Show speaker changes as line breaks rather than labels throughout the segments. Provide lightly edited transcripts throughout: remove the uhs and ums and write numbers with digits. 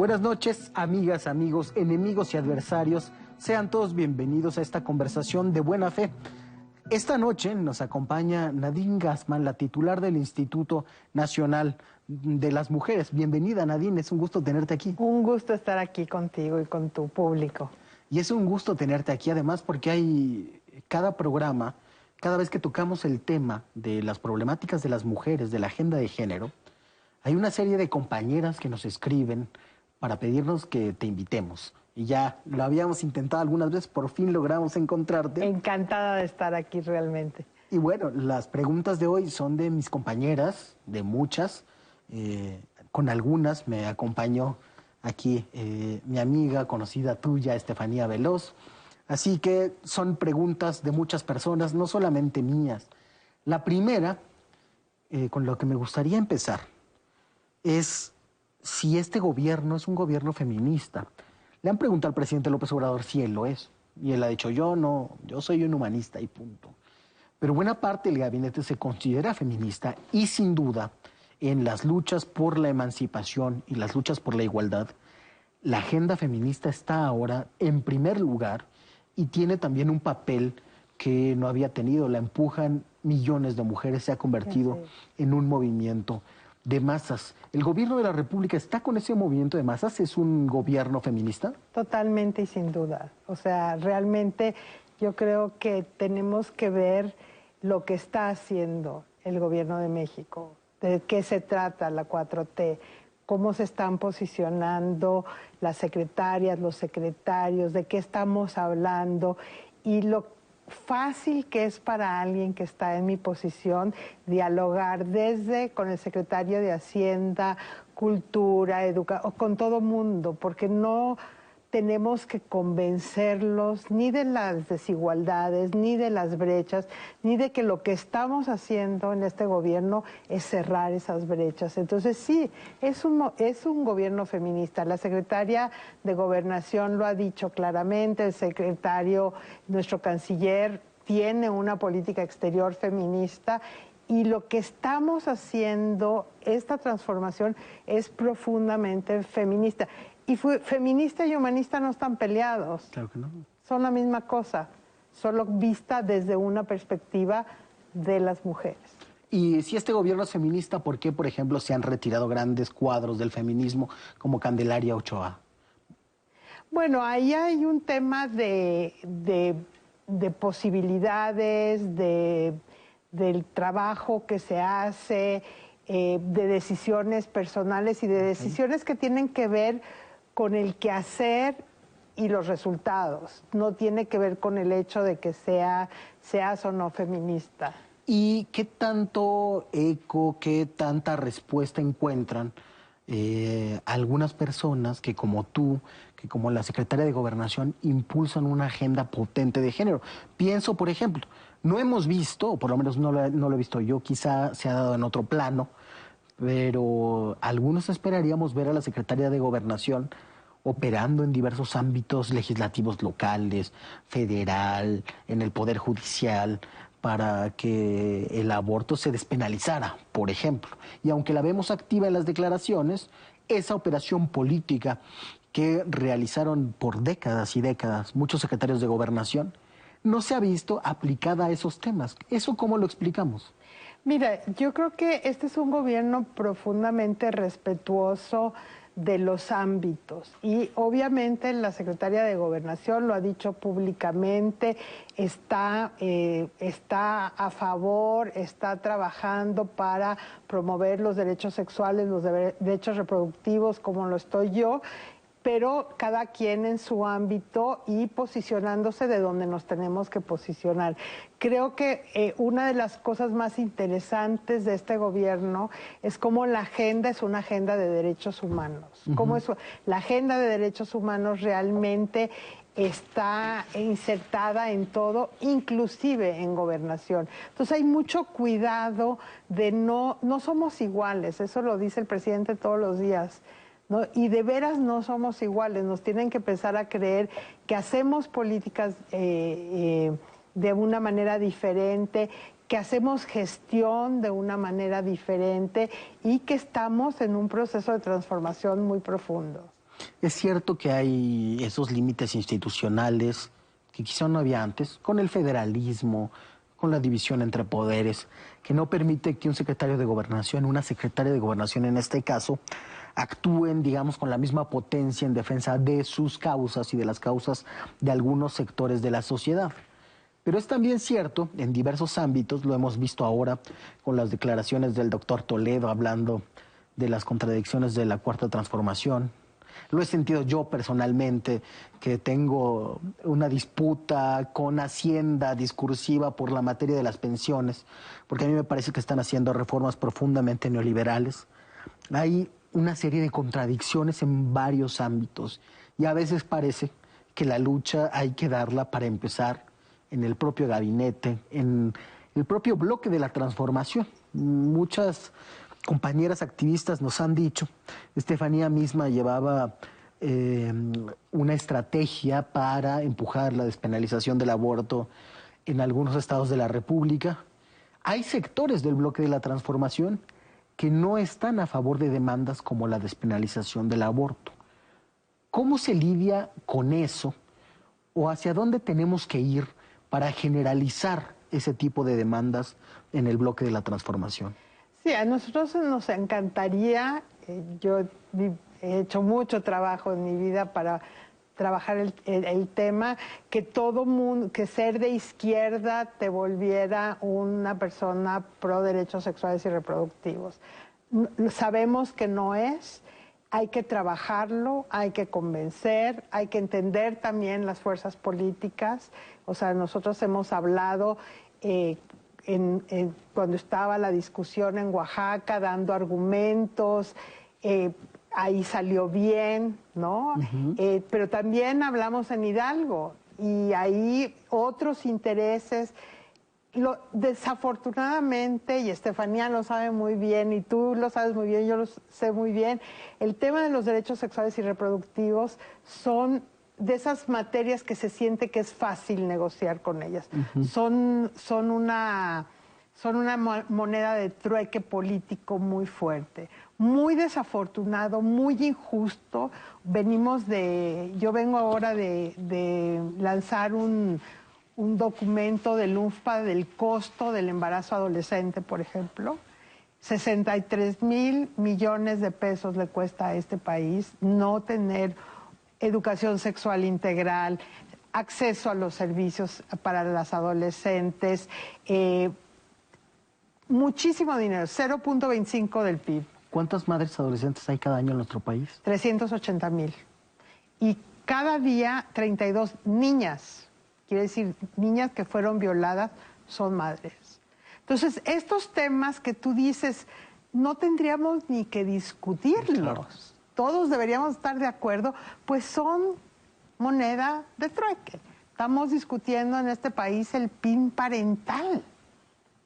Buenas noches, amigas, amigos, enemigos y adversarios. Sean todos bienvenidos a esta conversación de buena fe. Esta noche nos acompaña Nadine Gassmann, la titular del Instituto Nacional de las Mujeres. Bienvenida, Nadine, es un gusto tenerte aquí.
Un gusto estar aquí contigo y con tu público.
Y es un gusto tenerte aquí, además, porque hay cada programa, cada vez que tocamos el tema de las problemáticas de las mujeres, de la agenda de género, hay una serie de compañeras que nos escriben para pedirnos que te invitemos. Y ya lo habíamos intentado algunas veces, por fin logramos encontrarte.
Encantada de estar aquí realmente.
Y bueno, las preguntas de hoy son de mis compañeras, de muchas. Con algunas me acompañó aquí mi amiga conocida tuya, Estefanía Veloz. Así que son preguntas de muchas personas, no solamente mías. La primera, con lo que me gustaría empezar, es si este gobierno es un gobierno feminista. Le han preguntado al presidente López Obrador si él lo es. Y él ha dicho, yo no, yo soy un humanista y punto. Pero buena parte del gabinete se considera feminista y sin duda en las luchas por la emancipación y las luchas por la igualdad, la agenda feminista está ahora en primer lugar y tiene también un papel que no había tenido. La empujan millones de mujeres, se ha convertido en un movimiento de masas. ¿El gobierno de la República está con ese movimiento de masas? ¿Es un gobierno feminista?
Totalmente y sin duda. O sea, realmente yo creo que tenemos que ver lo que está haciendo el gobierno de México, de qué se trata la 4T, cómo se están posicionando las secretarias, los secretarios, de qué estamos hablando y lo fácil que es para alguien que está en mi posición dialogar desde con el secretario de Hacienda, Cultura, Educación, con todo mundo, porque no tenemos que convencerlos ni de las desigualdades, ni de las brechas, ni de que lo que estamos haciendo en este gobierno es cerrar esas brechas. Entonces sí, es un gobierno feminista. La secretaria de Gobernación lo ha dicho claramente, el secretario, nuestro canciller, tiene una política exterior feminista. Y lo que estamos haciendo, esta transformación, es profundamente feminista. Y feminista y humanista no están peleados.
Claro que no.
Son la misma cosa, solo vista desde una perspectiva de las mujeres.
Y si este gobierno es feminista, ¿por qué, por ejemplo, se han retirado grandes cuadros del feminismo como Candelaria Ochoa?
Bueno, ahí hay un tema de posibilidades, del trabajo que se hace, de decisiones personales y de decisiones que tienen que ver con el quehacer y los resultados. No tiene que ver con el hecho de que seas o no feminista.
¿Y qué tanto eco, qué tanta respuesta encuentran algunas personas que como tú, que como la secretaria de Gobernación, impulsan una agenda potente de género? Pienso, por ejemplo, no hemos visto, o por lo menos no lo he visto yo, quizá se ha dado en otro plano, pero algunos esperaríamos ver a la secretaria de Gobernación operando en diversos ámbitos legislativos locales, federal, en el Poder Judicial, para que el aborto se despenalizara, por ejemplo. Y aunque la vemos activa en las declaraciones, esa operación política que realizaron por décadas y décadas muchos secretarios de Gobernación, no se ha visto aplicada a esos temas. ¿Eso cómo lo explicamos?
Mira, yo creo que este es un gobierno profundamente respetuoso de los ámbitos y obviamente la secretaria de Gobernación lo ha dicho públicamente, está a favor, está trabajando para promover los derechos sexuales, los derechos reproductivos como lo estoy yo, pero cada quien en su ámbito y posicionándose de donde nos tenemos que posicionar. Creo que una de las cosas más interesantes de este gobierno es cómo la agenda es una agenda de derechos humanos. Cómo la agenda de derechos humanos realmente está insertada en todo, inclusive en gobernación. Entonces hay mucho cuidado de no somos iguales, eso lo dice el presidente todos los días. ¿No? Y de veras no somos iguales, nos tienen que empezar a creer que hacemos políticas de una manera diferente, que hacemos gestión de una manera diferente y que estamos en un proceso de transformación muy profundo.
Es cierto que hay esos límites institucionales que quizá no había antes, con el federalismo, con la división entre poderes, que no permite que un secretario de gobernación, una secretaria de gobernación en este caso, actúen, digamos, con la misma potencia en defensa de sus causas y de las causas de algunos sectores de la sociedad. Pero es también cierto, en diversos ámbitos, lo hemos visto ahora con las declaraciones del doctor Toledo hablando de las contradicciones de la Cuarta Transformación. Lo he sentido yo personalmente, que tengo una disputa con Hacienda discursiva por la materia de las pensiones, porque a mí me parece que están haciendo reformas profundamente neoliberales. Hay una serie de contradicciones en varios ámbitos y a veces parece que la lucha hay que darla para empezar en el propio gabinete, en el propio bloque de la transformación. Muchas compañeras activistas nos han dicho, Estefanía misma llevaba una estrategia para empujar la despenalización del aborto en algunos estados de la República. Hay sectores del bloque de la transformación que no están a favor de demandas como la despenalización del aborto. ¿Cómo se lidia con eso? ¿O hacia dónde tenemos que ir para generalizar ese tipo de demandas en el bloque de la transformación?
Sí, a nosotros nos encantaría, yo he hecho mucho trabajo en mi vida para trabajar el tema, que todo mundo, que ser de izquierda te volviera una persona pro derechos sexuales y reproductivos. Sabemos que no es, hay que trabajarlo, hay que convencer, hay que entender también las fuerzas políticas. O sea, nosotros hemos hablado cuando estaba la discusión en Oaxaca, dando argumentos, ahí salió bien, ¿no? Pero también hablamos en Hidalgo y ahí otros intereses. Desafortunadamente, y Estefanía lo sabe muy bien, y tú lo sabes muy bien, yo lo sé muy bien, el tema de los derechos sexuales y reproductivos son de esas materias que se siente que es fácil negociar con ellas. Son una moneda de trueque político muy fuerte, muy desafortunado, muy injusto. Yo vengo ahora de lanzar un documento del UNFPA del costo del embarazo adolescente, por ejemplo. 63,000 millones de pesos le cuesta a este país no tener educación sexual integral, acceso a los servicios para las adolescentes, muchísimo dinero, 0.25 del PIB.
¿Cuántas madres adolescentes hay cada año en nuestro país?
380,000. Y cada día 32 niñas, quiere decir niñas que fueron violadas, son madres. Entonces, estos temas que tú dices, no tendríamos ni que discutirlos. Claro. Todos deberíamos estar de acuerdo, pues son moneda de trueque. Estamos discutiendo en este país el PIN parental.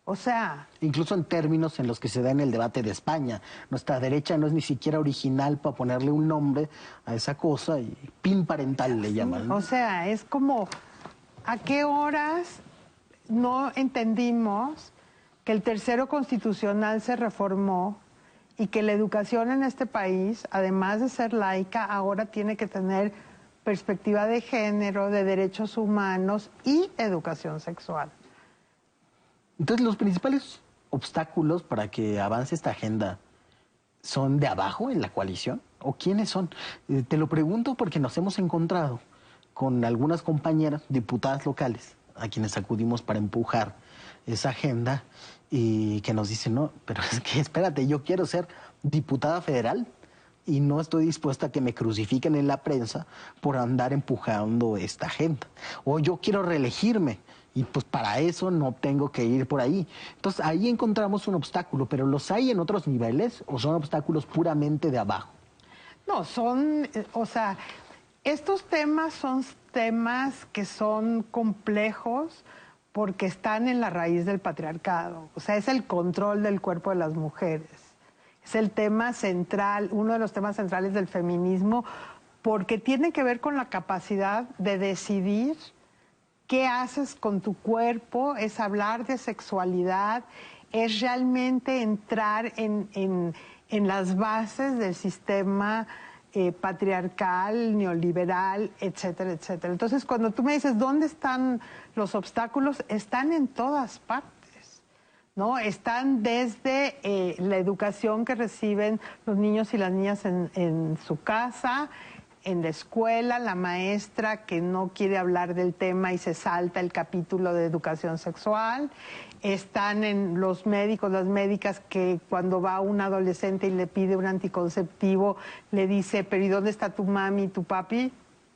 O sea...
Incluso en términos en los que se da en el debate de España. Nuestra derecha no es ni siquiera original para ponerle un nombre a esa cosa y PIN parental le llaman, ¿no?
O sea, es como, ¿a qué horas no entendimos que el tercero constitucional se reformó y que la educación en este país, además de ser laica, ahora tiene que tener perspectiva de género, de derechos humanos y educación sexual?
Entonces, los principales obstáculos para que avance esta agenda son de abajo en la coalición, ¿o quiénes son? Te lo pregunto porque nos hemos encontrado con algunas compañeras, diputadas locales, a quienes acudimos para empujar esa agenda y que nos dicen, no, pero es que espérate, yo quiero ser diputada federal y no estoy dispuesta a que me crucifiquen en la prensa por andar empujando esta agenda. O yo quiero reelegirme y pues para eso no tengo que ir por ahí. Entonces ahí encontramos un obstáculo, pero ¿los hay en otros niveles o son obstáculos puramente de abajo?
No, o sea, estos temas son temas que son complejos porque están en la raíz del patriarcado. O sea, es el control del cuerpo de las mujeres. Es el tema central, uno de los temas centrales del feminismo, porque tiene que ver con la capacidad de decidir qué haces con tu cuerpo, es hablar de sexualidad, es realmente entrar en las bases del sistema patriarcal, neoliberal, etcétera, etcétera. Entonces, cuando tú me dices, ¿dónde están los obstáculos? Están en todas partes, ¿no? Están desde la educación que reciben los niños y las niñas en su casa, en la escuela, la maestra que no quiere hablar del tema y se salta el capítulo de educación sexual. Están en los médicos, las médicas que cuando va un adolescente y le pide un anticonceptivo, le dice, pero ¿y dónde está tu mami y tu papi?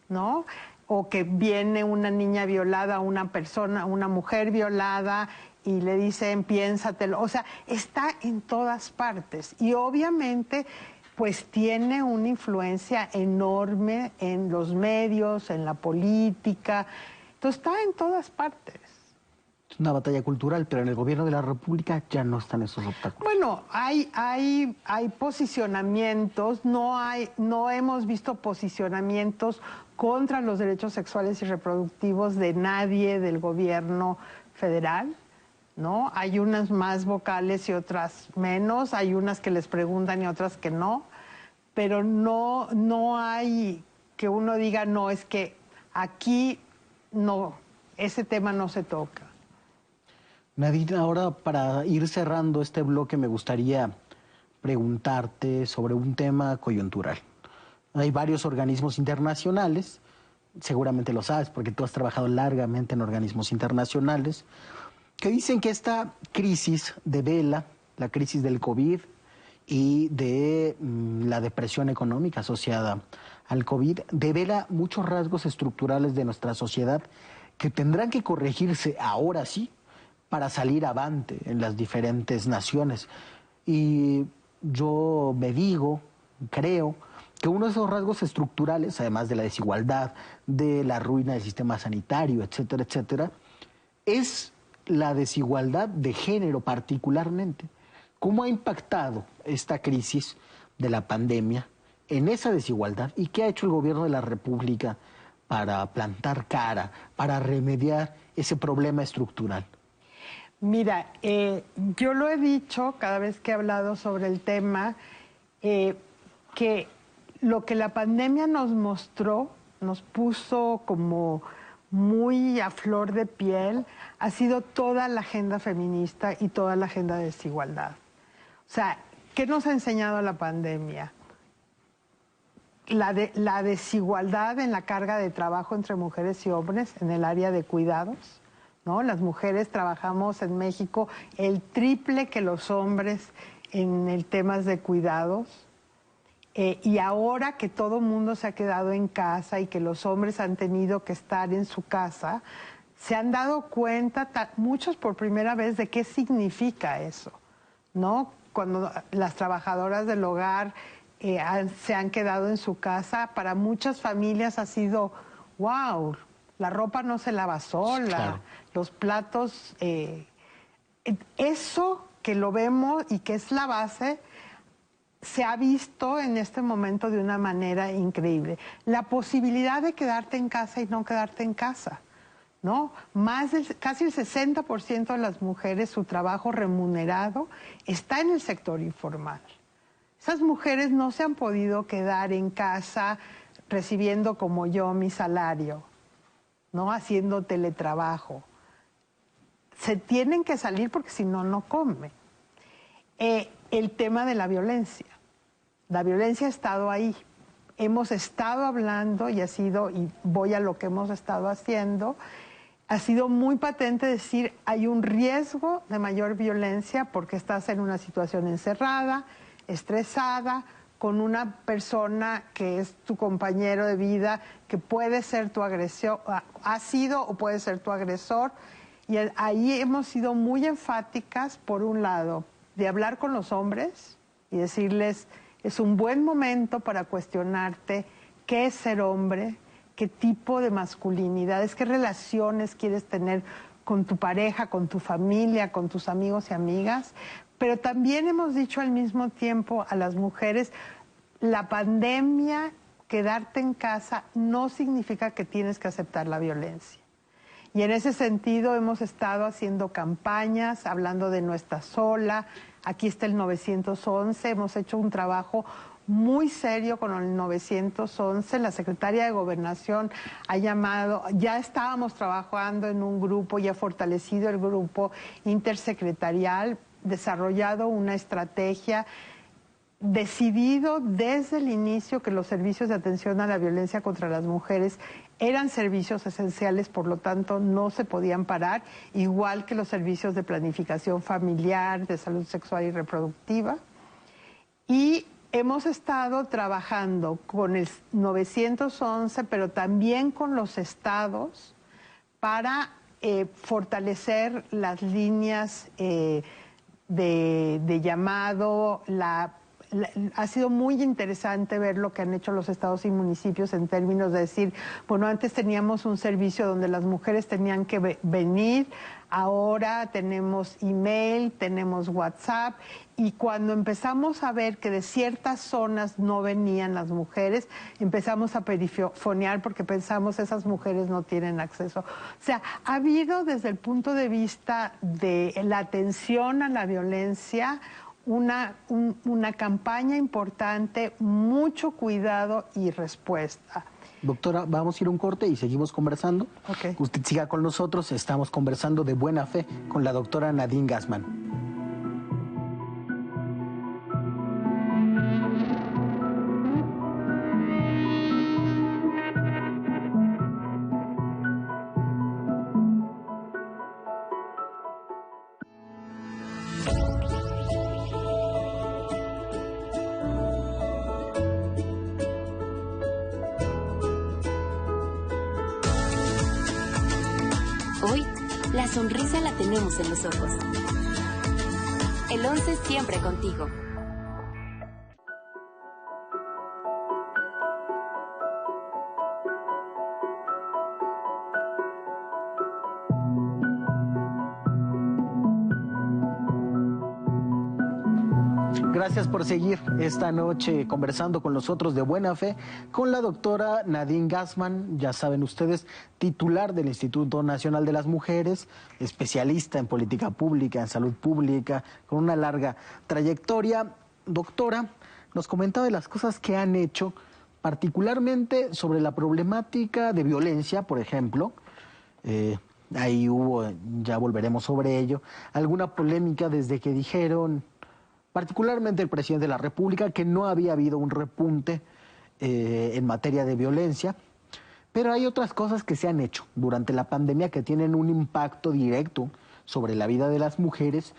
¿No? O que viene una niña violada, una persona, una mujer violada y le dicen, piénsatelo. O sea, está en todas partes. Y obviamente pues tiene una influencia enorme en los medios, en la política. Entonces está en todas partes.
Es una batalla cultural, pero en el gobierno de la República ya no están esos obstáculos.
Bueno, hay posicionamientos, no hemos visto posicionamientos contra los derechos sexuales y reproductivos de nadie del gobierno federal, ¿no? Hay unas más vocales y otras menos, hay unas que les preguntan y otras que no, pero no hay que uno diga, no, es que aquí no, ese tema no se toca.
Nadine, ahora para ir cerrando este bloque me gustaría preguntarte sobre un tema coyuntural. Hay varios organismos internacionales, seguramente lo sabes porque tú has trabajado largamente en organismos internacionales, que dicen que esta crisis devela, la crisis del COVID y de la depresión económica asociada al COVID, devela muchos rasgos estructurales de nuestra sociedad que tendrán que corregirse ahora sí para salir avante en las diferentes naciones. Y yo me digo, creo, que uno de esos rasgos estructurales, además de la desigualdad, de la ruina del sistema sanitario, etcétera, etcétera, es la desigualdad de género particularmente. ¿Cómo ha impactado esta crisis de la pandemia en esa desigualdad? ¿Y qué ha hecho el gobierno de la República para plantar cara, para remediar ese problema estructural?
Mira, yo lo he dicho cada vez que he hablado sobre el tema, que lo que la pandemia nos mostró, nos puso como muy a flor de piel, ha sido toda la agenda feminista y toda la agenda de desigualdad. O sea, ¿qué nos ha enseñado la pandemia? La desigualdad en la carga de trabajo entre mujeres y hombres en el área de cuidados, ¿no? Las mujeres trabajamos en México el triple que los hombres en el temas de cuidados. Y ahora que todo el mundo se ha quedado en casa y que los hombres han tenido que estar en su casa, se han dado cuenta, muchos por primera vez, de qué significa eso, ¿no? Cuando las trabajadoras del hogar se han quedado en su casa, para muchas familias ha sido, wow, la ropa no se lava sola, claro. Los platos, eso que lo vemos y que es la base, se ha visto en este momento de una manera increíble. La posibilidad de quedarte en casa y no quedarte en casa, ¿no? Casi el 60% de las mujeres, su trabajo remunerado está en el sector informal. Esas mujeres no se han podido quedar en casa recibiendo como yo mi salario, ¿no? Haciendo teletrabajo. Se tienen que salir porque si no, no comen. El tema de la violencia. La violencia ha estado ahí. Hemos estado hablando y voy a lo que hemos estado haciendo, ha sido muy patente decir, hay un riesgo de mayor violencia porque estás en una situación encerrada, estresada, con una persona que es tu compañero de vida, que puede ser tu agresor, ha sido o puede ser tu agresor. Y ahí hemos sido muy enfáticas, por un lado, de hablar con los hombres y decirles, es un buen momento para cuestionarte qué es ser hombre, qué tipo de masculinidades, qué relaciones quieres tener con tu pareja, con tu familia, con tus amigos y amigas. Pero también hemos dicho al mismo tiempo a las mujeres, la pandemia, quedarte en casa, no significa que tienes que aceptar la violencia. Y en ese sentido hemos estado haciendo campañas, hablando de No Estás Sola, Aquí está el 911, hemos hecho un trabajo muy serio con el 911. La secretaria de Gobernación ha llamado, ya estábamos trabajando en un grupo, ya fortalecido el grupo intersecretarial, desarrollado una estrategia, decidido desde el inicio que los servicios de atención a la violencia contra las mujeres eran servicios esenciales, por lo tanto no se podían parar, igual que los servicios de planificación familiar, de salud sexual y reproductiva. Y hemos estado trabajando con el 911, pero también con los estados para fortalecer las líneas de llamado. Ha sido muy interesante ver lo que han hecho los estados y municipios en términos de decir, bueno, antes teníamos un servicio donde las mujeres tenían que venir, ahora tenemos email, tenemos WhatsApp, y cuando empezamos a ver que de ciertas zonas no venían las mujeres, empezamos a perifonear porque pensamos esas mujeres no tienen acceso. O sea, ha habido desde el punto de vista de la atención a la violencia una campaña importante, mucho cuidado y respuesta.
Doctora, vamos a ir a un corte y seguimos conversando.
Okay.
Usted siga con nosotros, estamos conversando de buena fe con la doctora Nadine Gassman.
Hoy, la sonrisa la tenemos en los ojos. El 11 siempre contigo.
Gracias por seguir esta noche conversando con nosotros de buena fe con la doctora Nadine Gassman, ya saben ustedes, titular del Instituto Nacional de las Mujeres, especialista en política pública, en salud pública, con una larga trayectoria. Doctora, nos comentaba de las cosas que han hecho, particularmente sobre la problemática de violencia, por ejemplo. Ahí hubo, ya volveremos sobre ello, alguna polémica desde que dijeron, particularmente el presidente de la República, que no había habido un repunte en materia de violencia, pero hay otras cosas que se han hecho durante la pandemia que tienen un impacto directo sobre la vida de las mujeres,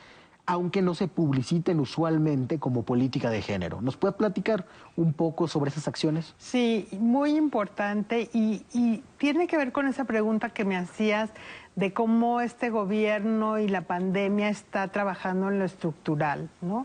aunque no se publiciten usualmente como política de género. ¿Nos puede platicar un poco sobre esas acciones?
Sí, muy importante y tiene que ver con esa pregunta que me hacías de cómo este gobierno y la pandemia está trabajando en lo estructural, ¿no?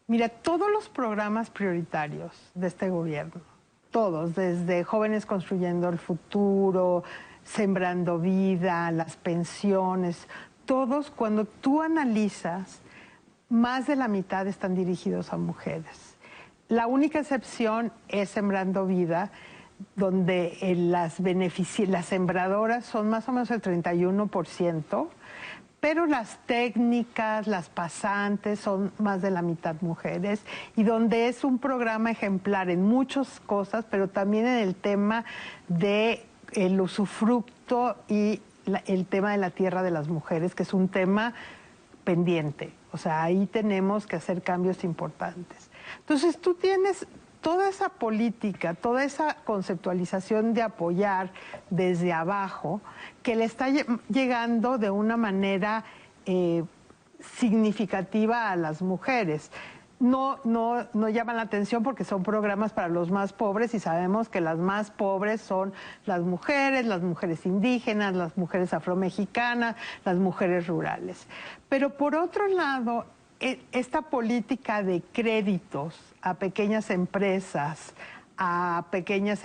Mira, todos los programas prioritarios de este gobierno, todos, desde Jóvenes Construyendo el Futuro, Sembrando Vida, las pensiones, todos, cuando tú analizas, más de la mitad están dirigidos a mujeres. La única excepción es Sembrando Vida, donde las sembradoras son más o menos el 31%, pero las técnicas, las pasantes son más de la mitad mujeres, y donde es un programa ejemplar en muchas cosas, pero también en el tema del usufructo y el tema de la tierra de las mujeres, que es un tema pendiente. O sea, ahí tenemos que hacer cambios importantes. Entonces, tú tienes toda esa política, toda esa conceptualización de apoyar desde abajo, que le está llegando de una manera significativa a las mujeres. No llaman la atención porque son programas para los más pobres, y sabemos que las más pobres son las mujeres indígenas, las mujeres afromexicanas, las mujeres rurales. Pero por otro lado, esta política de créditos a pequeñas empresas, a pequeños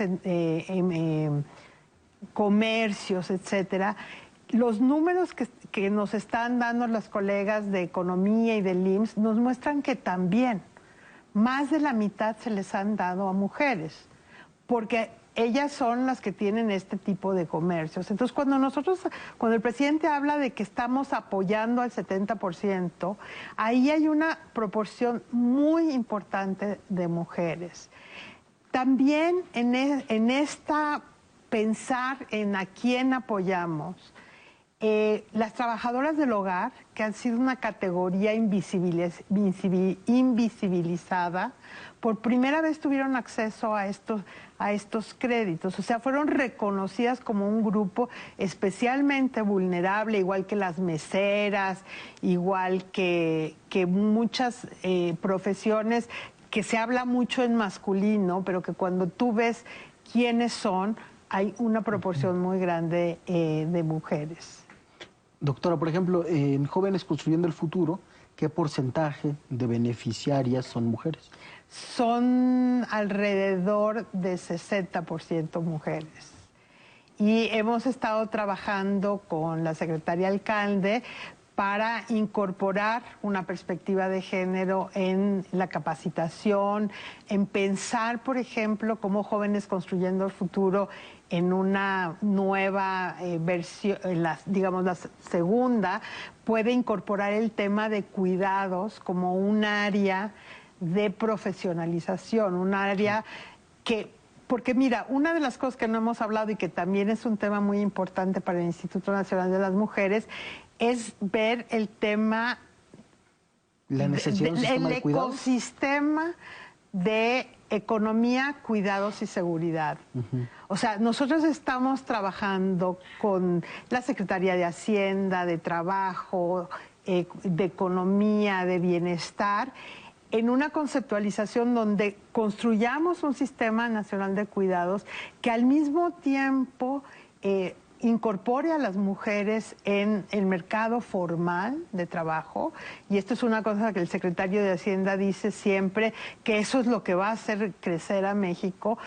comercios, etcétera, los números que nos están dando las colegas de Economía y del IMSS nos muestran que también más de la mitad se les han dado a mujeres, porque ellas son las que tienen este tipo de comercios. Entonces, cuando el presidente habla de que estamos apoyando al 70%, ahí hay una proporción muy importante de mujeres. También en esta pensar en a quién apoyamos, las trabajadoras del hogar, que han sido una categoría invisibilizada, por primera vez tuvieron acceso a estos créditos. O sea, fueron reconocidas como un grupo especialmente vulnerable, igual que las meseras, igual que muchas profesiones que se habla mucho en masculino, pero que cuando tú ves quiénes son, hay una proporción muy grande de mujeres.
Doctora, por ejemplo, en Jóvenes Construyendo el Futuro, ¿qué porcentaje de beneficiarias son mujeres?
Son alrededor de 60% mujeres. Y hemos estado trabajando con la secretaria alcalde para incorporar una perspectiva de género en la capacitación, en pensar, por ejemplo, cómo Jóvenes Construyendo el Futuro en una nueva versión, digamos la segunda, puede incorporar el tema de cuidados como un área de profesionalización, un área que... Porque mira, una de las cosas que no hemos hablado y que también es un tema muy importante para el Instituto Nacional de las Mujeres es ver el tema,
la necesidad de un sistema de cuidados,
ecosistema de economía, cuidados y seguridad. O sea, nosotros estamos trabajando con la Secretaría de Hacienda, de Trabajo, de Economía, de Bienestar, en una conceptualización donde construyamos un sistema nacional de cuidados que al mismo tiempo incorpore a las mujeres en el mercado formal de trabajo, y esto es una cosa que el secretario de Hacienda dice siempre, que eso es lo que va a hacer crecer a México,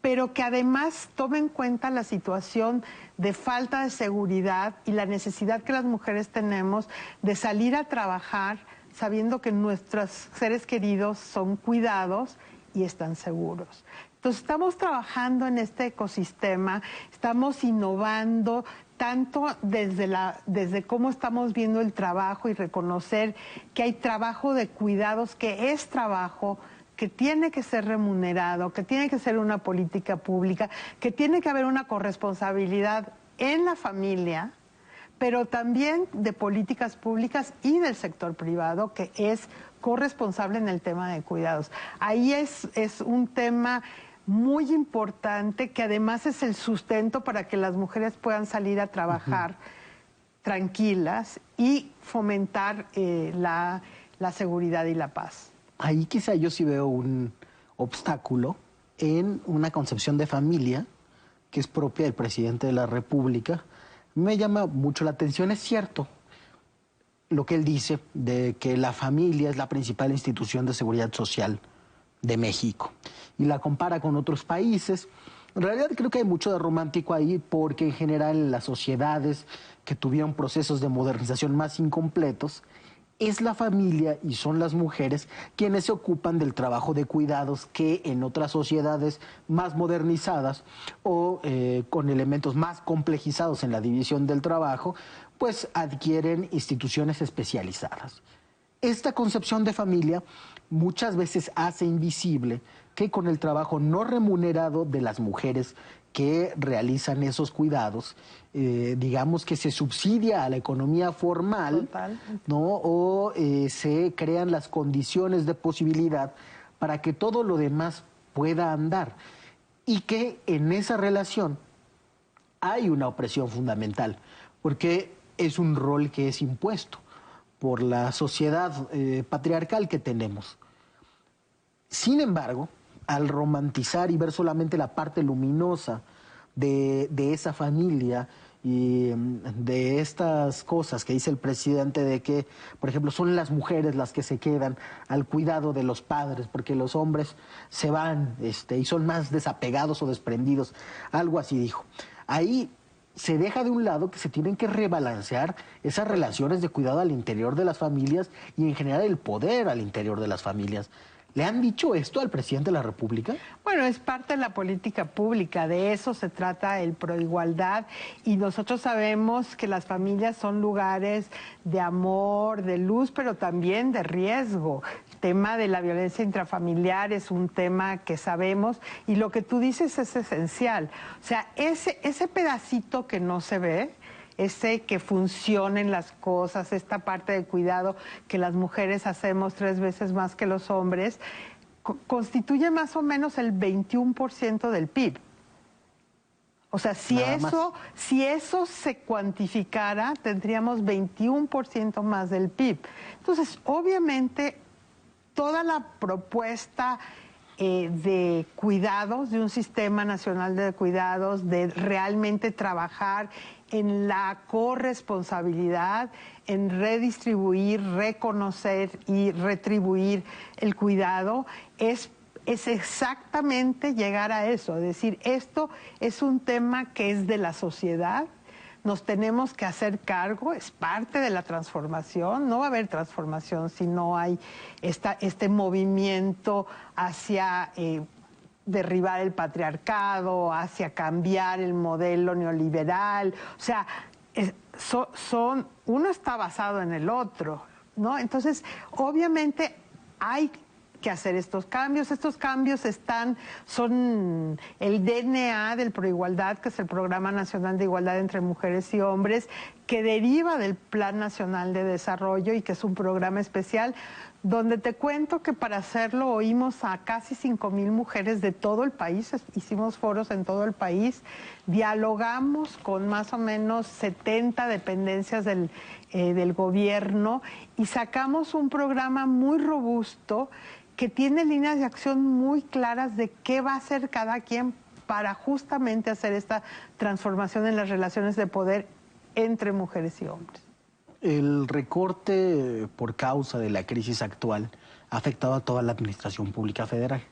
pero que además tome en cuenta la situación de falta de seguridad y la necesidad que las mujeres tenemos de salir a trabajar sabiendo que nuestros seres queridos son cuidados y están seguros. Entonces estamos trabajando en este ecosistema, estamos innovando tanto desde cómo estamos viendo el trabajo y reconocer que hay trabajo de cuidados, que es trabajo, que tiene que ser remunerado, que tiene que ser una política pública, que tiene que haber una corresponsabilidad en la familia, pero también de políticas públicas y del sector privado, que es corresponsable en el tema de cuidados. Ahí es un tema muy importante, que además es el sustento para que las mujeres puedan salir a trabajar tranquilas y fomentar la seguridad y la paz.
Ahí quizá yo sí veo un obstáculo en una concepción de familia que es propia del presidente de la República. Me llama mucho la atención, es cierto lo que él dice de que la familia es la principal institución de seguridad social de México y la compara con otros países. En realidad creo que hay mucho de romántico ahí, porque en general en las sociedades que tuvieron procesos de modernización más incompletos, es la familia y son las mujeres quienes se ocupan del trabajo de cuidados, que en otras sociedades más modernizadas o con elementos más complejizados en la división del trabajo, pues adquieren instituciones especializadas. Esta concepción de familia muchas veces hace invisible que con el trabajo no remunerado de las mujeres que realizan esos cuidados, digamos que se subsidia a la economía formal, ¿no? O se crean las condiciones de posibilidad para que todo lo demás pueda andar. Y que en esa relación hay una opresión fundamental, porque es un rol que es impuesto por la sociedad patriarcal que tenemos. Sin embargo, al romantizar y ver solamente la parte luminosa de esa familia y de estas cosas que dice el presidente, de que, por ejemplo, son las mujeres las que se quedan al cuidado de los padres, porque los hombres se van y son más desapegados o desprendidos, algo así dijo. Ahí se deja de un lado que se tienen que rebalancear esas relaciones de cuidado al interior de las familias y en general el poder al interior de las familias. ¿Le han dicho esto al presidente de la República?
Bueno, es parte de la política pública, de eso se trata el Proigualdad, y nosotros sabemos que las familias son lugares de amor, de luz, pero también de riesgo. El tema de la violencia intrafamiliar es un tema que sabemos, y lo que tú dices es esencial. O sea, ese pedacito que no se ve, ese que funcionen las cosas, esta parte de cuidado que las mujeres hacemos 3 veces más que los hombres, constituye más o menos el 21% del PIB. O sea, si eso se cuantificara, tendríamos 21% más del PIB. Entonces, obviamente, toda la propuesta de cuidados, de un sistema nacional de cuidados, de realmente trabajar en la corresponsabilidad, en redistribuir, reconocer y retribuir el cuidado, es exactamente llegar a eso, es decir, esto es un tema que es de la sociedad, nos tenemos que hacer cargo, es parte de la transformación, no va a haber transformación si no hay este movimiento hacia derribar el patriarcado, hacia cambiar el modelo neoliberal, o sea, uno está basado en el otro, ¿no? Entonces, obviamente hay que hacer estos cambios son el DNA del Proigualdad, que es el Programa Nacional de Igualdad entre Mujeres y Hombres, que deriva del Plan Nacional de Desarrollo y que es un programa especial donde te cuento que para hacerlo oímos a casi 5,000 mujeres de todo el país, hicimos foros en todo el país, dialogamos con más o menos 70 dependencias del gobierno y sacamos un programa muy robusto que tiene líneas de acción muy claras de qué va a hacer cada quien para justamente hacer esta transformación en las relaciones de poder entre mujeres y hombres.
El recorte por causa de la crisis actual ha afectado a toda la administración pública federal,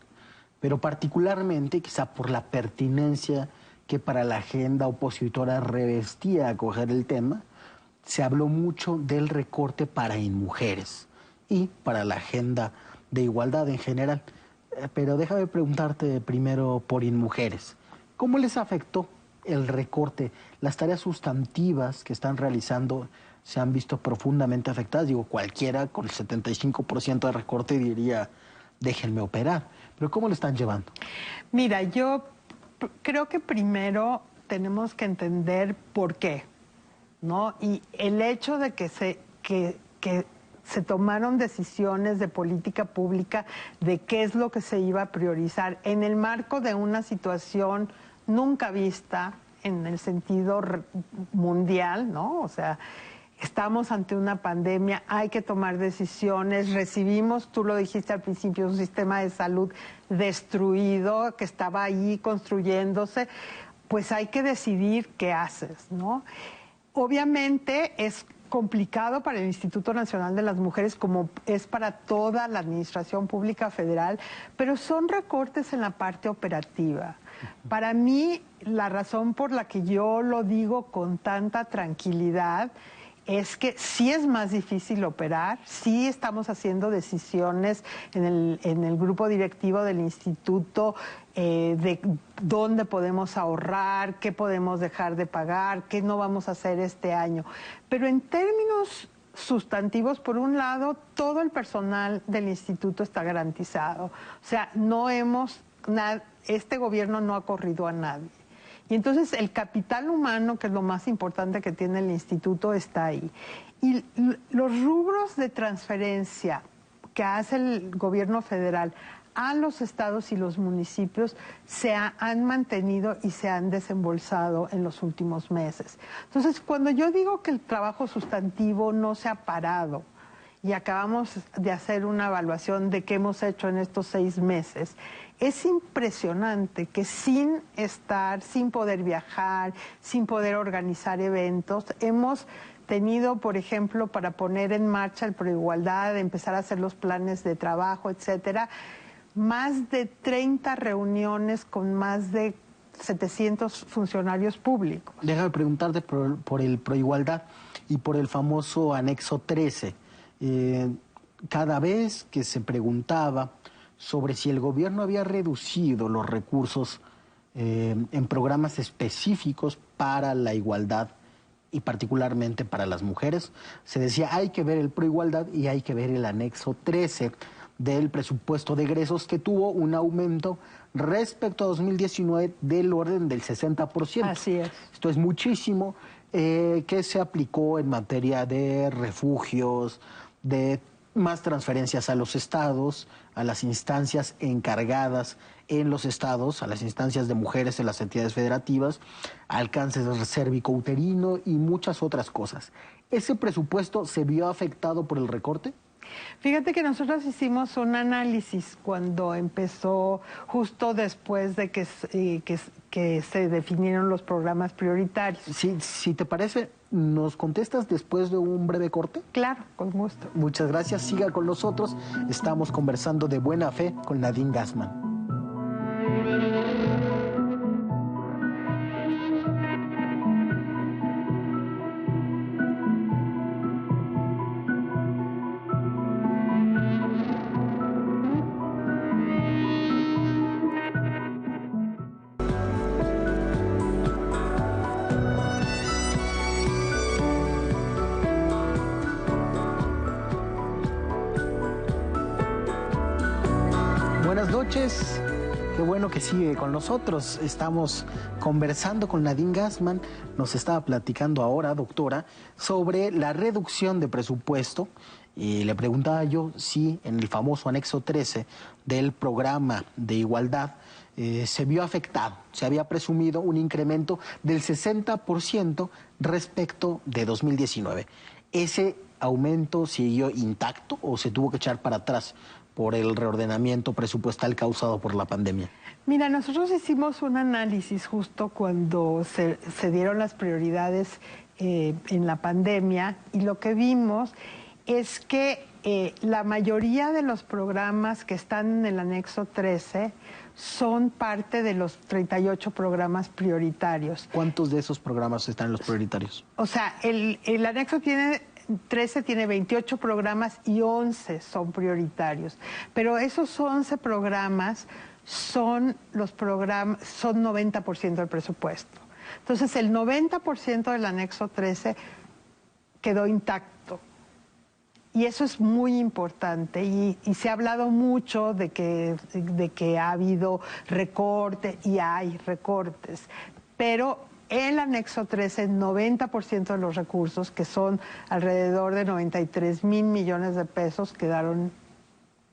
pero particularmente quizá por la pertinencia que para la agenda opositora revestía acoger el tema, se habló mucho del recorte para INMujeres y para la agenda de igualdad en general. Pero déjame preguntarte primero por INMujeres. ¿Cómo les afectó el recorte? Las tareas sustantivas que están realizando se han visto profundamente afectadas. Digo, cualquiera con el 75% de recorte diría, déjenme operar. Pero ¿cómo lo están llevando?
Mira, yo creo que primero tenemos que entender por qué, ¿no? Y el hecho de que se tomaron decisiones de política pública de qué es lo que se iba a priorizar en el marco de una situación nunca vista en el sentido mundial, ¿no? O sea, estamos ante una pandemia, hay que tomar decisiones, recibimos, tú lo dijiste al principio, un sistema de salud destruido que estaba ahí construyéndose, pues hay que decidir qué haces, ¿no? Obviamente es complicado para el Instituto Nacional de las Mujeres como es para toda la administración pública federal, pero son recortes en la parte operativa. Para mí, la razón por la que yo lo digo con tanta tranquilidad es que sí es más difícil operar, sí estamos haciendo decisiones en el grupo directivo del instituto de dónde podemos ahorrar, qué podemos dejar de pagar, qué no vamos a hacer este año. Pero en términos sustantivos, por un lado, todo el personal del instituto está garantizado. O sea, este gobierno no ha corrido a nadie. Y entonces el capital humano, que es lo más importante que tiene el instituto, está ahí. Y los rubros de transferencia que hace el gobierno federal a los estados y los municipios se han mantenido y se han desembolsado en los últimos meses. Entonces, cuando yo digo que el trabajo sustantivo no se ha parado, y acabamos de hacer una evaluación de qué hemos hecho en estos 6 meses, es impresionante que sin poder viajar, sin poder organizar eventos, hemos tenido, por ejemplo, para poner en marcha el Proigualdad, empezar a hacer los planes de trabajo, etcétera, más de 30 reuniones con más de 700 funcionarios públicos.
Déjame preguntarte por el Proigualdad y por el famoso anexo 13. Cada vez que se preguntaba sobre si el gobierno había reducido los recursos en programas específicos para la igualdad y particularmente para las mujeres. Se decía, hay que ver el Proigualdad y hay que ver el anexo 13 del presupuesto de egresos, que tuvo un aumento respecto a 2019 del orden del 60%.
Así es.
Esto es muchísimo, que se aplicó en materia de refugios, de más transferencias a los estados, a las instancias encargadas en los estados, a las instancias de mujeres en las entidades federativas, al cáncer cérvico-uterino y muchas otras cosas. ¿Ese presupuesto se vio afectado por el recorte?
Fíjate que nosotros hicimos un análisis cuando empezó, justo después de que se definieron los programas prioritarios.
Si te parece, ¿nos contestas después de un breve corte?
Claro, con gusto.
Muchas gracias, siga con nosotros. Estamos conversando de buena fe con Nadine Gassmann. Buenas noches, qué bueno que sigue con nosotros. Estamos conversando con Nadine Gassmann. Nos estaba platicando ahora, doctora, sobre la reducción de presupuesto. Y le preguntaba yo si en el famoso anexo 13 del programa de igualdad se vio afectado. Se había presumido un incremento del 60% respecto de 2019. ¿Ese aumento siguió intacto o se tuvo que echar para atrás por el reordenamiento presupuestal causado por la pandemia?
Mira, nosotros hicimos un análisis justo cuando se dieron las prioridades en la pandemia, y lo que vimos es que la mayoría de los programas que están en el anexo 13 son parte de los 38 programas prioritarios.
¿Cuántos de esos programas están en los prioritarios?
O sea, el anexo 13 tiene 28 programas y 11 son prioritarios. Pero esos 11 programas son 90% del presupuesto. Entonces, el 90% del anexo 13 quedó intacto. Y eso es muy importante, y se ha hablado mucho de que ha habido recorte, y hay recortes, pero el anexo 13, 90% de los recursos, que son alrededor de 93,000 millones de pesos, quedaron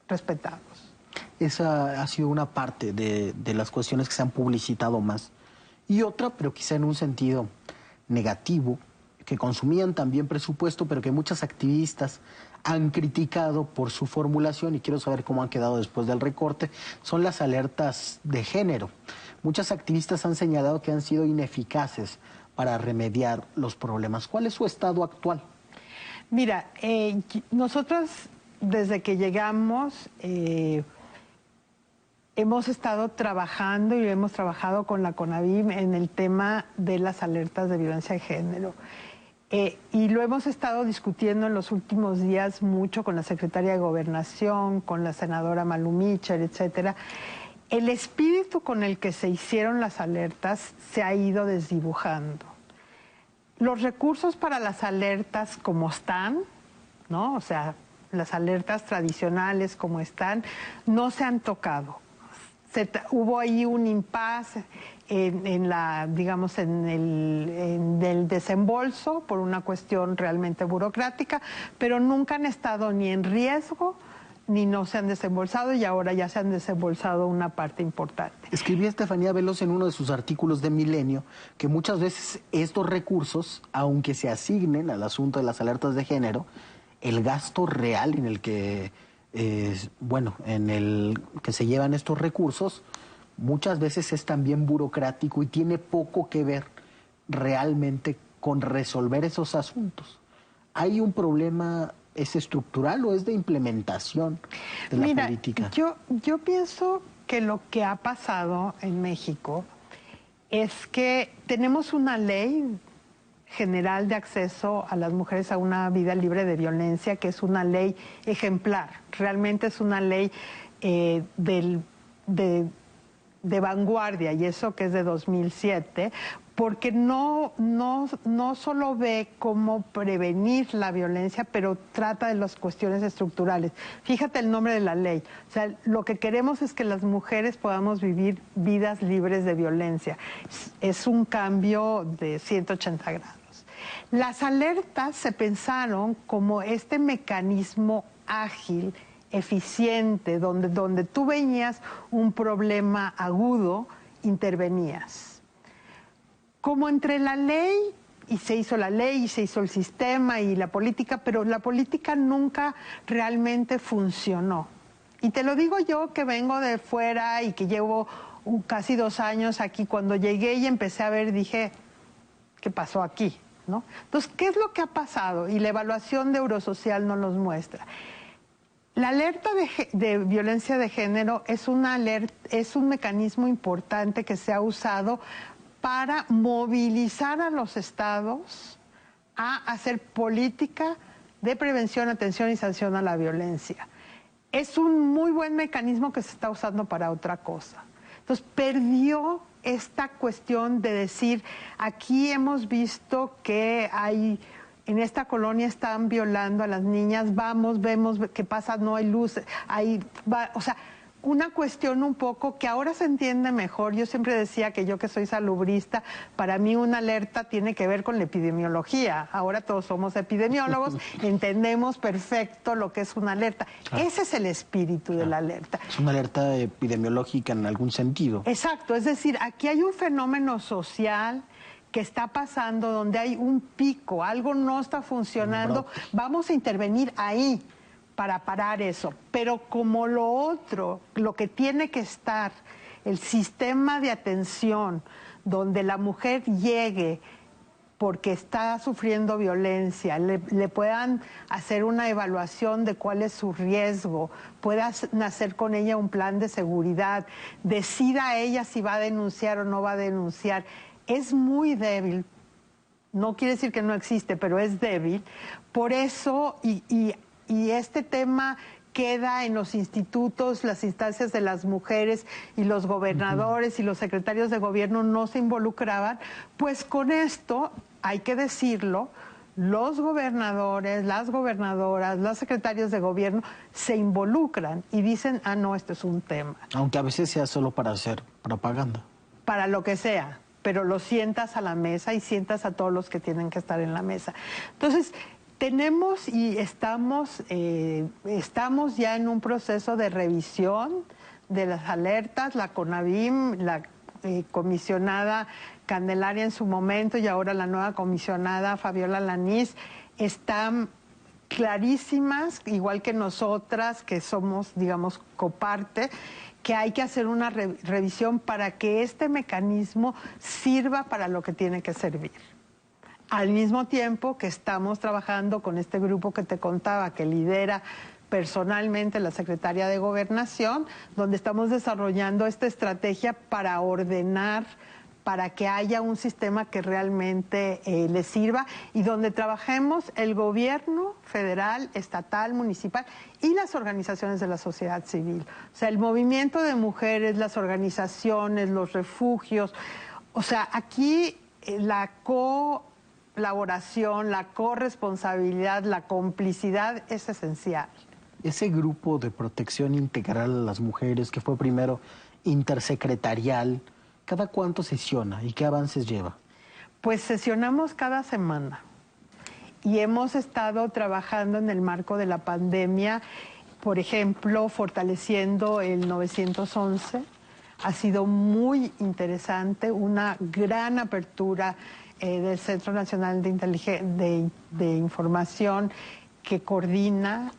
respetados.
Esa ha sido una parte de las cuestiones que se han publicitado más. Y otra, pero quizá en un sentido negativo, que consumían también presupuesto, pero que muchas activistas han criticado por su formulación, y quiero saber cómo han quedado después del recorte, son las alertas de género. Muchas activistas han señalado que han sido ineficaces para remediar los problemas. ¿Cuál es su estado actual?
Mira, nosotros desde que llegamos hemos estado trabajando, y hemos trabajado con la CONAVIM en el tema de las alertas de violencia de género. Y lo hemos estado discutiendo en los últimos días mucho con la secretaria de Gobernación, con la senadora Malu Micher, etcétera. El espíritu con el que se hicieron las alertas se ha ido desdibujando. Los recursos para las alertas como están, ¿no? O sea, las alertas tradicionales como están, no se han tocado. Hubo ahí un impasse en el desembolso por una cuestión realmente burocrática, pero nunca han estado ni en riesgo ni no se han desembolsado, y ahora ya se han desembolsado una parte importante.
Escribía Estefanía Veloz en uno de sus artículos de Milenio que muchas veces estos recursos, aunque se asignen al asunto de las alertas de género, el gasto real en el que en el que se llevan estos recursos, muchas veces es también burocrático y tiene poco que ver realmente con resolver esos asuntos. ¿Hay un problema, es estructural o es de implementación de la política?
Yo pienso que lo que ha pasado en México es que tenemos una ley general de acceso a las mujeres a una vida libre de violencia, que es una ley ejemplar. Realmente es una ley de vanguardia, y eso que es de 2007, porque no solo ve cómo prevenir la violencia, pero trata de las cuestiones estructurales. Fíjate el nombre de la ley. O sea, lo que queremos es que las mujeres podamos vivir vidas libres de violencia. Es un cambio de 180 grados. Las alertas se pensaron como este mecanismo ágil, eficiente, donde tú veías un problema agudo, intervenías. Como entre la ley, y se hizo la ley, y se hizo el sistema y la política, pero la política nunca realmente funcionó. Y te lo digo yo, que vengo de fuera y que llevo casi 2 años aquí. Cuando llegué y empecé a ver, dije, ¿qué pasó aquí? ¿No? Entonces, ¿qué es lo que ha pasado? Y la evaluación de Eurosocial nos los muestra. La alerta de violencia de género es un mecanismo importante que se ha usado para movilizar a los estados a hacer política de prevención, atención y sanción a la violencia. Es un muy buen mecanismo que se está usando para otra cosa. Entonces, perdió esta cuestión de decir, aquí hemos visto que en esta colonia están violando a las niñas, vamos, vemos qué pasa, no hay luz, o sea, una cuestión un poco que ahora se entiende mejor. Yo siempre decía que yo, que soy salubrista, para mí una alerta tiene que ver con la epidemiología. Ahora todos somos epidemiólogos, entendemos perfecto lo que es una alerta. Claro. Ese es el espíritu de la alerta.
Es una alerta epidemiológica en algún sentido.
Exacto, es decir, aquí hay un fenómeno social que está pasando, donde hay un pico, algo no está funcionando, vamos a intervenir ahí para parar eso. Pero como lo otro, lo que tiene que estar, el sistema de atención, donde la mujer llegue porque está sufriendo violencia, le puedan hacer una evaluación de cuál es su riesgo, pueda hacer con ella un plan de seguridad, decida ella si va a denunciar o no va a denunciar, es muy débil. No quiere decir que no existe, pero es débil. Por eso, y este tema queda en los institutos, las instancias de las mujeres, y los gobernadores y los secretarios de gobierno no se involucraban, pues con esto, hay que decirlo, los gobernadores, las gobernadoras, los secretarios de gobierno se involucran y dicen, ah, no, esto es un tema.
Aunque a veces sea solo para hacer propaganda.
Para lo que sea, pero lo sientas a la mesa y sientas a todos los que tienen que estar en la mesa. Entonces, tenemos y estamos ya en un proceso de revisión de las alertas. La CONAVIM, la comisionada Candelaria en su momento, y ahora la nueva comisionada Fabiola Lanís, están clarísimas, igual que nosotras, que somos, digamos, coparte, que hay que hacer una revisión para que este mecanismo sirva para lo que tiene que servir. Al mismo tiempo que estamos trabajando con este grupo que te contaba, que lidera personalmente la secretaria de Gobernación, donde estamos desarrollando esta estrategia para ordenar, para que haya un sistema que realmente le sirva, y donde trabajemos el gobierno federal, estatal, municipal y las organizaciones de la sociedad civil. O sea, el movimiento de mujeres, las organizaciones, los refugios. O sea, aquí la colaboración, la corresponsabilidad, la complicidad es esencial.
Ese grupo de protección integral a las mujeres, que fue primero intersecretarial, ¿cada cuánto sesiona y qué avances lleva?
Pues sesionamos cada semana y hemos estado trabajando en el marco de la pandemia, por ejemplo, fortaleciendo el 911. Ha sido muy interesante, una gran apertura del Centro Nacional de Información, que coordina.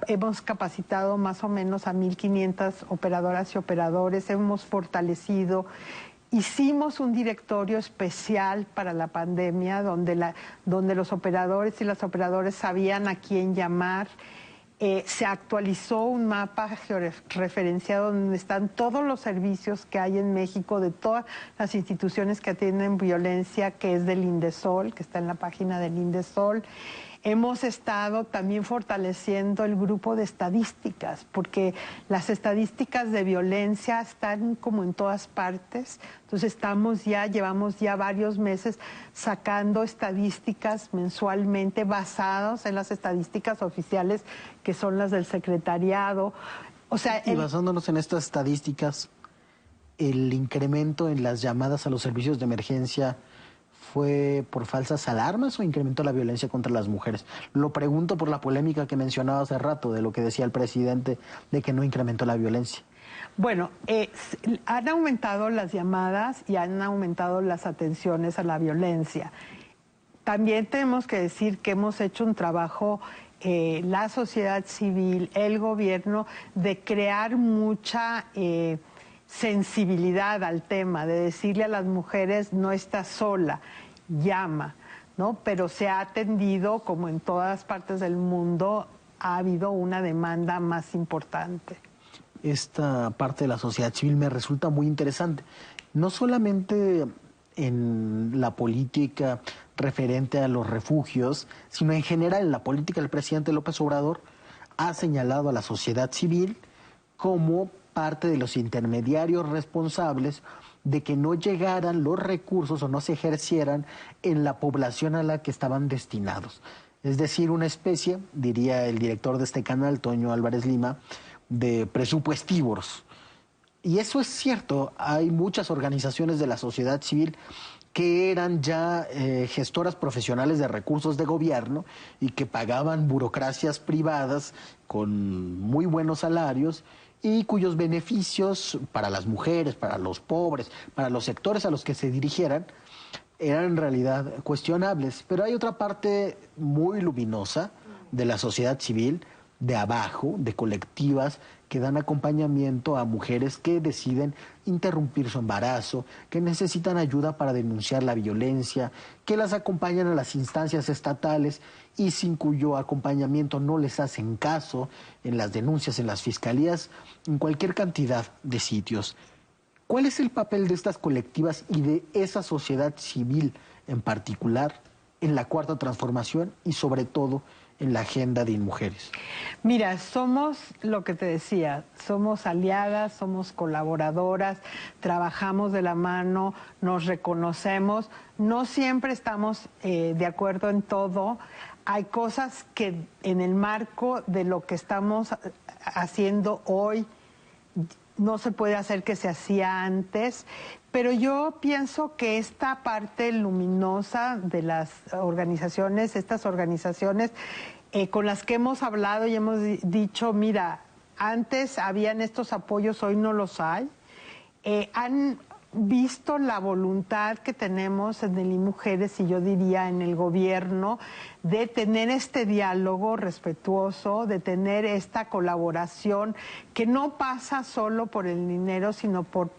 Hemos capacitado más o menos a 1.500 operadoras y operadores, hemos fortalecido, hicimos un directorio especial para la pandemia donde los operadores y las operadoras sabían a quién llamar. Se actualizó un mapa georreferenciado donde están todos los servicios que hay en México, de todas las instituciones que atienden violencia, que es del INDESOL, que está en la página del INDESOL. Hemos estado también fortaleciendo el grupo de estadísticas, porque las estadísticas de violencia están como en todas partes. Entonces llevamos ya varios meses sacando estadísticas mensualmente basadas en las estadísticas oficiales, que son las del secretariado. O sea,
y basándonos en estas estadísticas, el incremento en las llamadas a los servicios de emergencia ¿fue por falsas alarmas o incrementó la violencia contra las mujeres? Lo pregunto por la polémica que mencionaba hace rato de lo que decía el presidente de que no incrementó la violencia.
Bueno, han aumentado las llamadas y han aumentado las atenciones a la violencia. También tenemos que decir que hemos hecho un trabajo, la sociedad civil, el gobierno, de crear mucha sensibilidad al tema, de decirle a las mujeres: no estás sola, llama, ¿no? Pero se ha atendido, como en todas partes del mundo, ha habido una demanda más importante.
Esta parte de la sociedad civil me resulta muy interesante, no solamente en la política referente a los refugios, sino en general en la política del presidente López Obrador ha señalado a la sociedad civil como parte de los intermediarios responsables de que no llegaran los recursos o no se ejercieran en la población a la que estaban destinados. Es decir, una especie, diría el director de este canal, Toño Álvarez Lima, de presupuestívoros. Y eso es cierto, hay muchas organizaciones de la sociedad civil que eran ya gestoras profesionales de recursos de gobierno y que pagaban burocracias privadas con muy buenos salarios y cuyos beneficios para las mujeres, para los pobres, para los sectores a los que se dirigieran, eran en realidad cuestionables. Pero hay otra parte muy luminosa de la sociedad civil, de abajo, de colectivas que dan acompañamiento a mujeres que deciden interrumpir su embarazo, que necesitan ayuda para denunciar la violencia, que las acompañan a las instancias estatales y sin cuyo acompañamiento no les hacen caso en las denuncias, en las fiscalías, en cualquier cantidad de sitios. ¿Cuál es el papel de estas colectivas y de esa sociedad civil en particular en la Cuarta Transformación y sobre todo en la agenda de InMujeres?
Mira, somos lo que te decía, somos aliadas, somos colaboradoras, trabajamos de la mano, nos reconocemos, no siempre estamos de acuerdo en todo. Hay cosas que en el marco de lo que estamos haciendo hoy no se puede hacer que se hacía antes, pero yo pienso que esta parte luminosa de las organizaciones, estas organizaciones con las que hemos hablado y hemos dicho: mira, antes habían estos apoyos, hoy no los hay, han visto la voluntad que tenemos en el InMujeres y yo diría en el gobierno de tener este diálogo respetuoso, de tener esta colaboración que no pasa solo por el dinero, sino por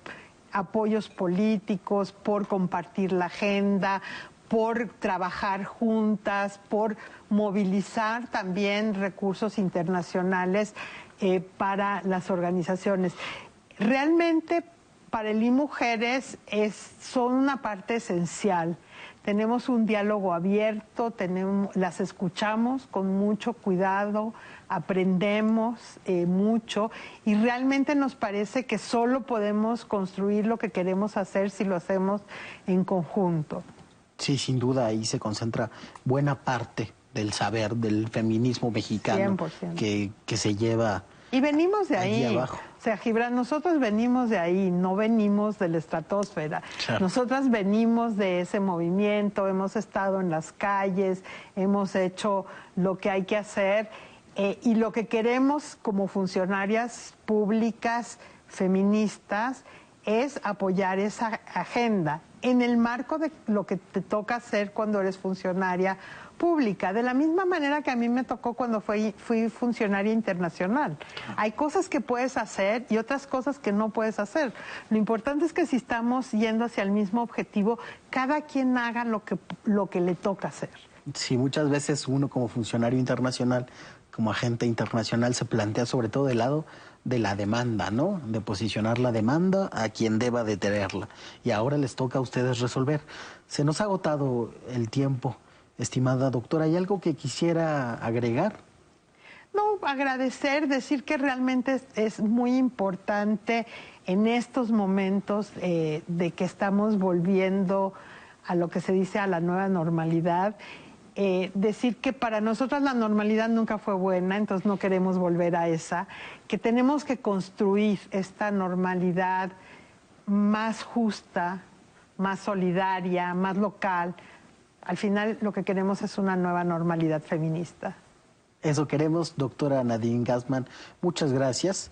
apoyos políticos, por compartir la agenda, por trabajar juntas, por movilizar también recursos internacionales para las organizaciones. Realmente para el InMujeres son una parte esencial. Tenemos un diálogo abierto, las escuchamos con mucho cuidado, aprendemos mucho y realmente nos parece que solo podemos construir lo que queremos hacer si lo hacemos en conjunto.
Sí, sin duda ahí se concentra buena parte del saber del feminismo mexicano
100%.
que se lleva.
Y venimos de ahí.
Abajo.
O sea, Gibran, nosotros venimos de ahí, no venimos de la estratosfera.
Claro.
Nosotras venimos de ese movimiento, hemos estado en las calles, hemos hecho lo que hay que hacer y lo que queremos como funcionarias públicas feministas es apoyar esa agenda en el marco de lo que te toca hacer cuando eres funcionaria pública, de la misma manera que a mí me tocó cuando fui funcionaria internacional. Hay cosas que puedes hacer y otras cosas que no puedes hacer. Lo importante es que si estamos yendo hacia el mismo objetivo, cada quien haga lo que le toca hacer.
Sí, muchas veces uno como funcionario internacional, como agente internacional, se plantea sobre todo del lado de la demanda, ¿no? De posicionar la demanda a quien deba detenerla. Y ahora les toca a ustedes resolver. Se nos ha agotado el tiempo. estimada doctora. ¿Hay algo que quisiera agregar?
No, agradecer, decir que realmente es muy importante en estos momentos de que estamos volviendo a lo que se dice a la nueva normalidad. Decir que para nosotros la normalidad nunca fue buena, entonces no queremos volver a esa, que tenemos que construir esta normalidad más justa, más solidaria, más local. Al final lo que queremos es una nueva normalidad feminista.
Eso queremos, doctora Nadine Gassmann. Muchas gracias.